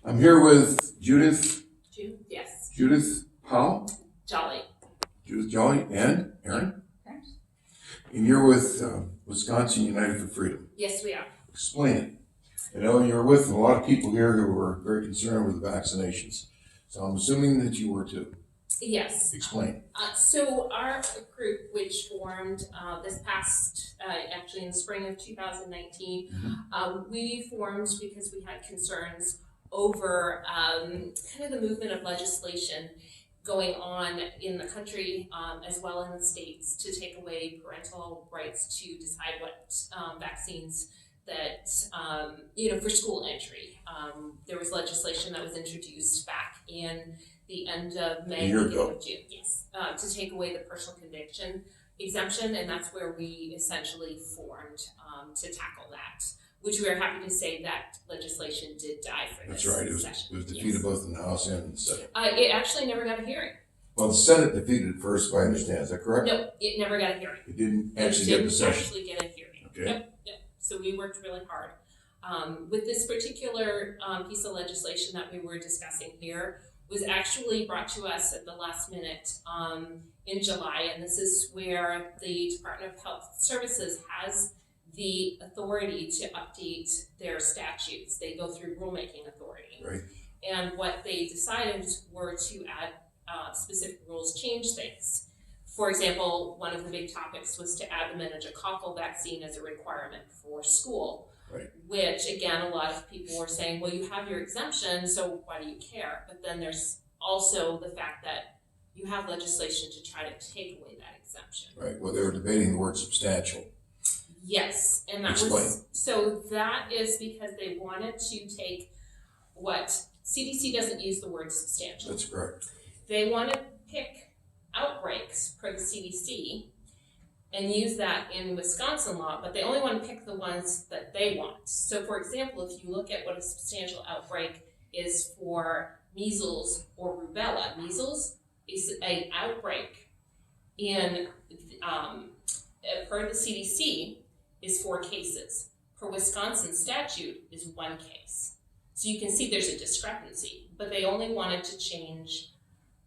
I'm here with Judith Yes. Powell, Jolly. Judith Jolly, and Aaron. Okay. And you're with Wisconsin United for Freedom. Yes, we are. Explain it. I know you're with a lot of people here who are very concerned with the vaccinations. So I'm assuming that you were too. Yes. Explain. So our group, which formed this past, actually in the spring of 2019, we formed because we had concerns over kind of the movement of legislation going on in the country as well in the states to take away parental rights to decide what vaccines that, for school entry. There was legislation that was introduced back in the end of May, beginning of June, yes, to take away the personal conviction exemption, and that's where we essentially formed to tackle that, which we are happy to say that legislation did die for this That's right. session. It was defeated both in the House and in the Senate. It actually never got a hearing. Well, the Senate defeated it first, if I understand. Is that correct? No, it never got a hearing. It didn't actually get the session. Actually get a hearing. Okay. Yep. So we worked really hard. With this particular piece of legislation that we were discussing here was actually brought to us at the last minute in July, and this is where the Department of Health Services has the authority to update their statutes. They go through rulemaking authority. Right. And what they decided were to add specific rules, change things. For example, one of the big topics was to add the meningococcal vaccine as a requirement for school, right. Which again, a lot of people were saying, well, you have your exemption, so why do you care? But then there's also the fact that you have legislation to try to take away that exemption. Right, well, they were debating the word substantial. Yes, and that was, so that is because they wanted to take what, CDC doesn't use the word substantial. That's correct. They want to pick outbreaks per the CDC and use that in Wisconsin law, but they only want to pick the ones that they want. So for example, if you look at what a substantial outbreak is for measles or rubella, measles is an outbreak in, per the CDC, is 4 cases. Per Wisconsin statute is 1 case. So you can see there's a discrepancy, but they only wanted to change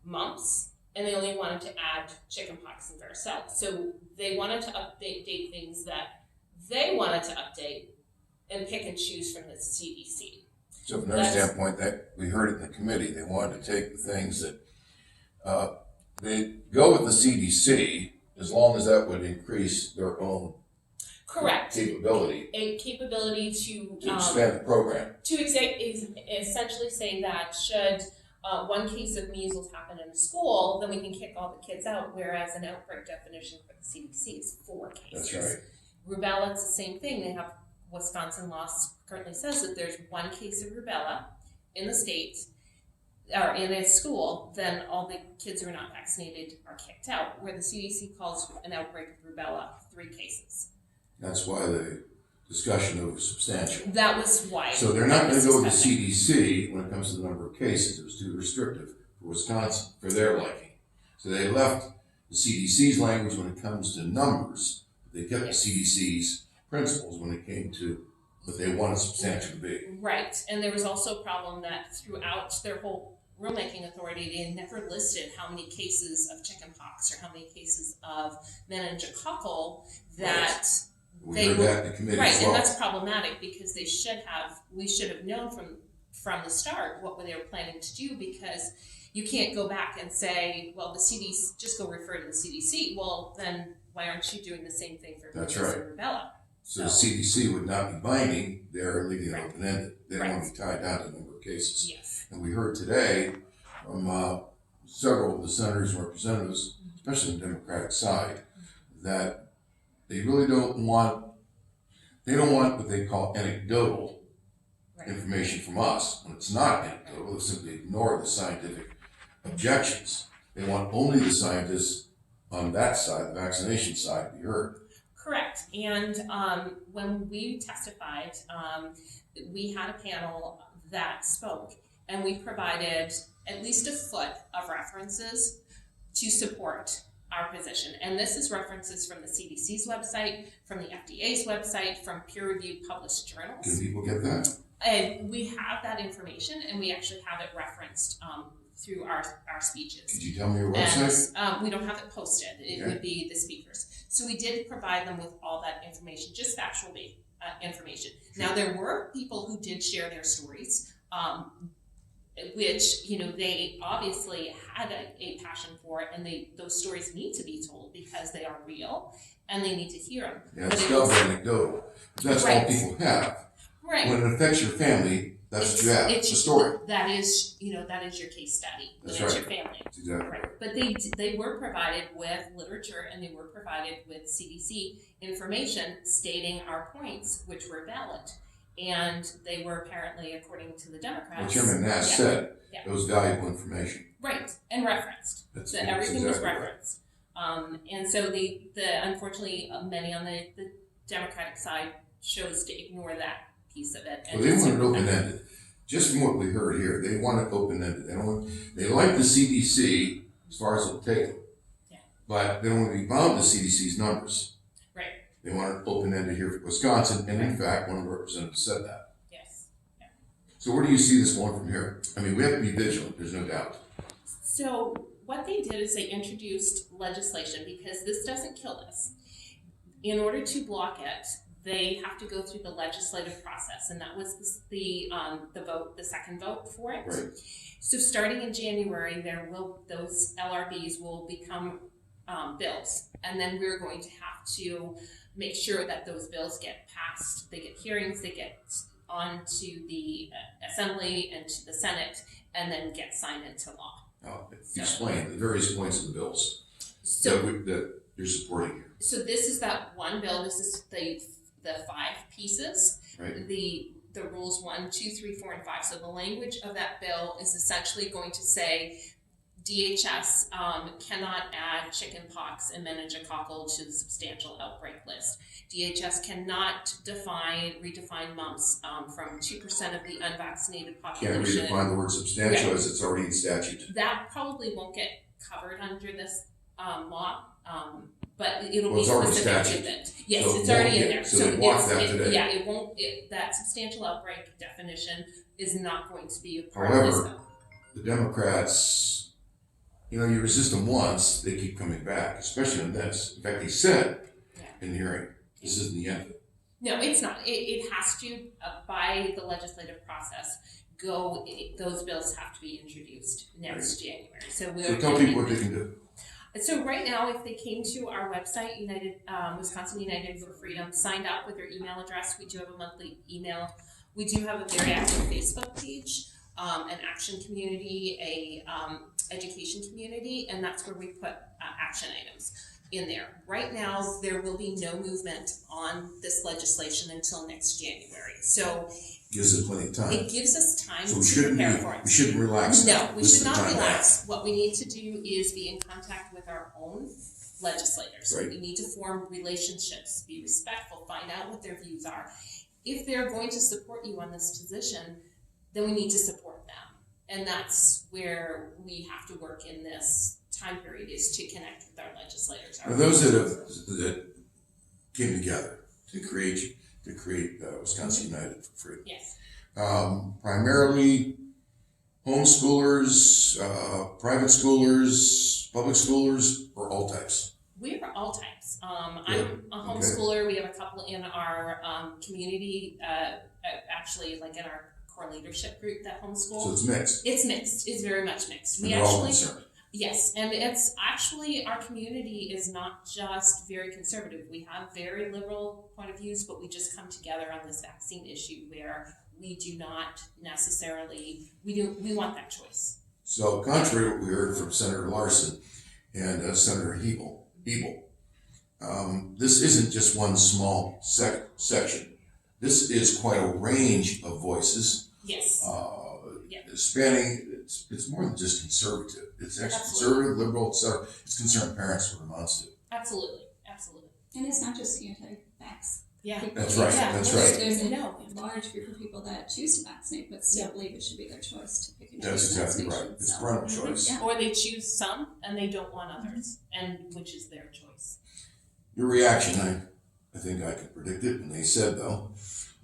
mumps, and they only wanted to add chickenpox and varicella. So they wanted to update things that they wanted to update and pick and choose from the CDC. So from their standpoint, that we heard it in the committee, they wanted to take the things that they go with the CDC as long as that would increase their own correct capability. A capability to expand the program. To essentially say that should 1 case of measles happen in a school, then we can kick all the kids out, whereas an outbreak definition for the CDC is 4 cases. That's right. Rubella, it's the same thing. They have, Wisconsin law currently says that there's 1 case of rubella in the state, or in a school, then all the kids who are not vaccinated are kicked out, where the CDC calls an outbreak of rubella 3 cases. That's why the discussion of substantial. That was why. So they're not going to go with the CDC when it comes to the number of cases. It was too restrictive for Wisconsin, for their liking. So they left the CDC's language when it comes to numbers. They kept the CDC's principles when it came to what they wanted substantial to be. Right, and there was also a problem that throughout their whole rulemaking authority, they never listed how many cases of chickenpox or how many cases of meningococcal that we heard that in the committee as well. And that's problematic because we should have known from the start what they were planning to do, because you can't go back and say, well, the CDC, just go refer to the CDC. Well, then why aren't you doing the same thing for measles and rubella? So the CDC would not be binding, they're leaving it open-ended. They don't want to be tied down to the number of cases. Yes. And we heard today from several of the senators and representatives, especially on the Democratic side, that they really don't want what they call anecdotal information from us. When it's not anecdotal, they simply ignore the scientific objections. They want only the scientists on that side, the vaccination side, to be heard. Correct. And when we testified, we had a panel that spoke, and we provided at least a foot of references to support our position. And this is references from the CDC's website, from the FDA's website, from peer-reviewed published journals. Can people get that? And we have that information, and we actually have it referenced through our speeches. Could you tell me your website? And we don't have it posted. It Okay. would be the speakers. So we did provide them with all that information, just factual information. Now, there were people who did share their stories, which, they obviously had a passion for it, and those stories need to be told because they are real, and they need to hear them. Yeah, it's still anecdotal. That's all Right. people have. Right. When it affects your family, that's what you have. It's a story. That is your case study. That's It's right. your family. That's exactly right. Right. But they were provided with literature, and they were provided with CDC information stating our points, which were valid. And they were apparently, according to the Democrats. What Chairman Nass yeah, said, yeah. it was valuable information. Right, and referenced. That's So everything was exactly right. referenced. And so the unfortunately, many on the Democratic side chose to ignore that piece of it. Well, they want it open-ended. Just from what we heard here, they want it open-ended. They like the CDC as far as it'll take them. Yeah. But they don't want to be bound to CDC's numbers. Right. They want it open-ended here for Wisconsin, and in fact, one of the representatives said that. Yes. Yeah. So where do you see this going from here? I mean, we have to be vigilant, there's no doubt. So what they did is they introduced legislation, because this doesn't kill us. In order to block it, they have to go through the legislative process, and that was the vote, the second vote for it. Right. So starting in January, those LRBs will become bills, and then we're going to have to make sure that those bills get passed. They get hearings, they get on to the Assembly and to the Senate, and then get signed into law. Now, explain the various points of the bills that you're supporting here. So this is that one bill. This is the 5 pieces. Right. The rules 1, 2, 3, 4, and 5. So the language of that bill is essentially going to say DHS cannot add chickenpox and meningococcal to the substantial outbreak list. DHS cannot redefine mumps from 2% of the unvaccinated Can't population. redefine the word substantial as it's already in statute. That probably won't get covered under this law, but it'll Well, be it's already specific to statute. it. Yes, So it's it already won't in get- there. so they blocked that today. Yeah, it won't. That substantial outbreak definition is not going to be a part of this However, bill. the Democrats, you resist them once, they keep coming back, especially on this. In fact, he said in the hearing, this isn't the end of it. No, it's not. It has to, by the legislative process, those bills have to be introduced next January. So Tell people what they can do. So right now, if they came to our website, Wisconsin United for Freedom, signed up with their email address, we do have a monthly email. We do have a very active Facebook page, an action community, a education community, and that's where we put action items in there. Right now, there will be no movement on this legislation until next January. So Gives us plenty of time. it gives us time So we to shouldn't prepare for it. we shouldn't relax. No, now. we This is should the not time to relax. What we need to do is be in contact with our own legislators. Right. We need to form relationships, be respectful, find out what their views are. If they're going to support you on this position, then we need to support them. And that's where we have to work in this time period, is to connect with our legislators. Now, those that came together to create Wisconsin United for Freedom. Yes. Primarily homeschoolers, private schoolers, public schoolers, or all types. We are all types. I'm Good. a homeschooler. We have a couple in our community, actually, like in our core leadership group that homeschool. So it's mixed. It's mixed. It's very much mixed. And they're all concerned. Yes, and it's actually, our community is not just very conservative. We have very liberal point of views, but we just come together on this vaccine issue where we do not necessarily, we want that choice. So contrary to what we heard from Senator Larson and Senator Hebel, this isn't just one small section. This is quite a range of voices. Yes. Spanning, it's more than just conservative. It's actually conservative, liberal, etc. It's concerned parents what amounts to. Absolutely. And it's not just anti-vax. Yeah. That's right. Yeah. That's right. There's a large group of people that choose to vaccinate, but still believe it should be their choice to pick and That's choose exactly vaccination. right. It's So, parental choice. yeah. Or they choose some and they don't want others, and which is their choice. Your reaction, I think I could predict it when they said, though,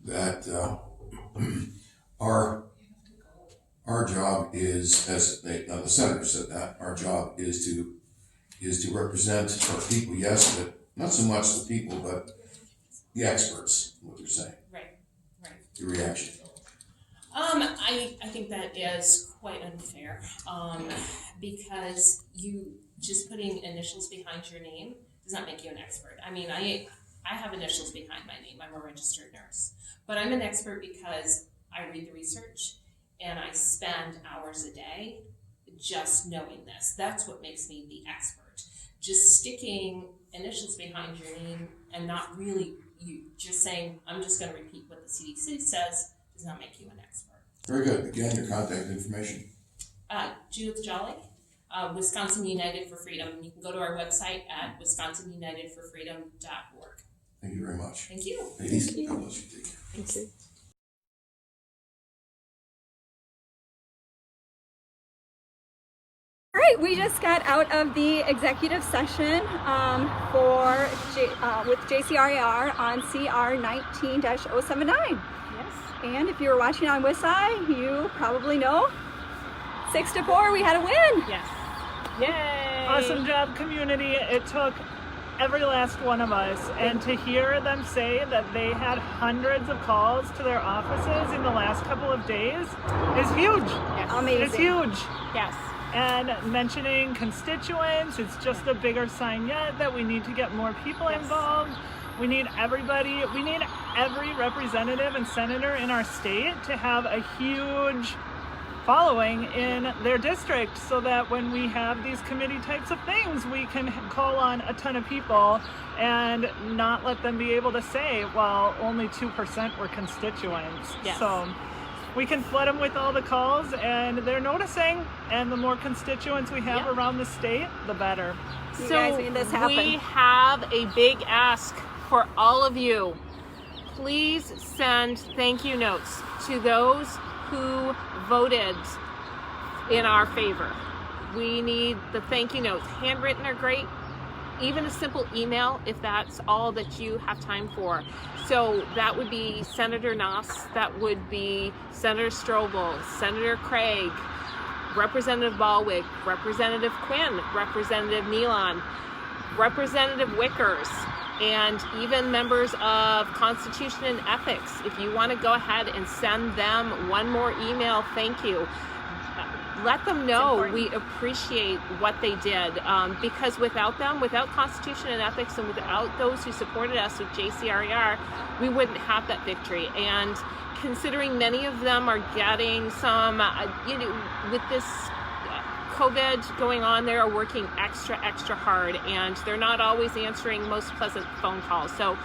that our job is, as the senator said that, our job is to represent our people, yes, but not so much the people, but the experts, what they're saying, Right. the reaction. I think that is quite unfair, because you just putting initials behind your name does not make you an expert. I mean, I have initials behind my name. I'm a registered nurse, but I'm an expert because I read the research and I spend hours a day just knowing this. That's what makes me the expert. Just sticking initials behind your name and not really you just saying, I'm just going to repeat what the CDC says, does not make you an expert. Very good. Again, your contact information. Judith Jolly, Wisconsin United for Freedom. You can go to our website at wisconsinunitedforfreedom.org. Thank you very much. Thank you. Ladies, God bless you. Take care. Thank you. All right, we just got out of the executive session with JCRER on CR 19-079. Yes. And if you were watching on WISI, you probably know 6-4, we had a win. Yes. Yay! Awesome job, community. It took every last one of us, and to hear them say that they had hundreds of calls to their offices in the last couple of days is huge. Yes. Amazing. It's huge. Yes. And mentioning constituents, it's just a bigger sign yet that we need to get more people involved. We need everybody, we need every representative and senator in our state to have a huge following in their district so that when we have these committee types of things, we can call on a ton of people and not let them be able to say, well, only 2% were constituents. Yes. So we can flood them with all the calls, and they're noticing, and the more constituents we have around the state, the better. You guys made this happen. We have a big ask for all of you. Please send thank you notes to those who voted in our favor. We need the thank you notes. Handwritten are great. Even a simple email, if that's all that you have time for. So that would be Senator Noss, that would be Senator Strobel, Senator Craig, Representative Ballwig, Representative Quinn, Representative Nealon, Representative Wickers, and even members of Constitution and Ethics. If you want to go ahead and send them one more email, thank you. Let them know we appreciate what they did, because without them, without Constitution and Ethics, and without those who supported us with JCRER, we wouldn't have that victory. And considering many of them are getting some, with this COVID going on, they are working extra hard, and they're not always answering most pleasant phone calls. So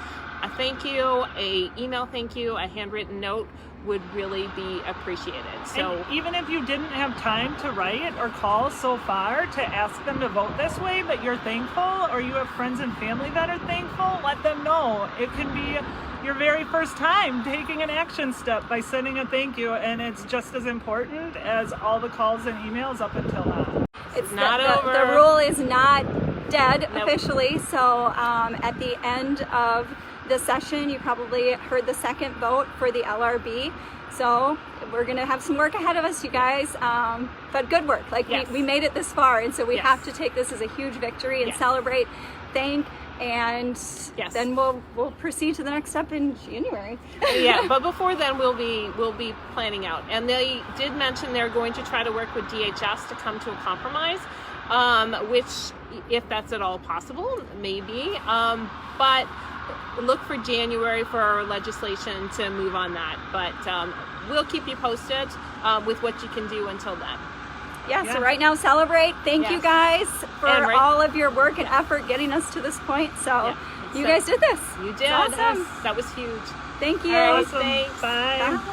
a thank you, a email thank you, a handwritten note would really be appreciated. So and even if you didn't have time to write or call so far to ask them to vote this way, but you're thankful, or you have friends and family that are thankful, let them know. It can be your very first time taking an action step by sending a thank you, and it's just as important as all the calls and emails up until now. It's not over. The rule is not dead Nope. officially. So at the end of the session, you probably heard the second vote for the LRB. So we're gonna have some work ahead of us, you guys. But good work. Like Yes. we made it this far, and so we Yes. have to take this as a huge victory and Yes. celebrate, thank, and Yes. then we'll proceed to the next step in January. yeah, but before then we'll be planning out. And they did mention they're going to try to work with DHS to come to a compromise, which, if that's at all possible, maybe. But look for January for our legislation to move on that. But we'll keep you posted with what you can do until then. Yeah, Yeah. so right now celebrate. Thank you Yes. guys for And right- all of your work and effort getting us to this point. So Yeah. you So- guys did this. You did. It's awesome. That was huge. Thank you. All right. Awesome. Thanks. Bye. Bye.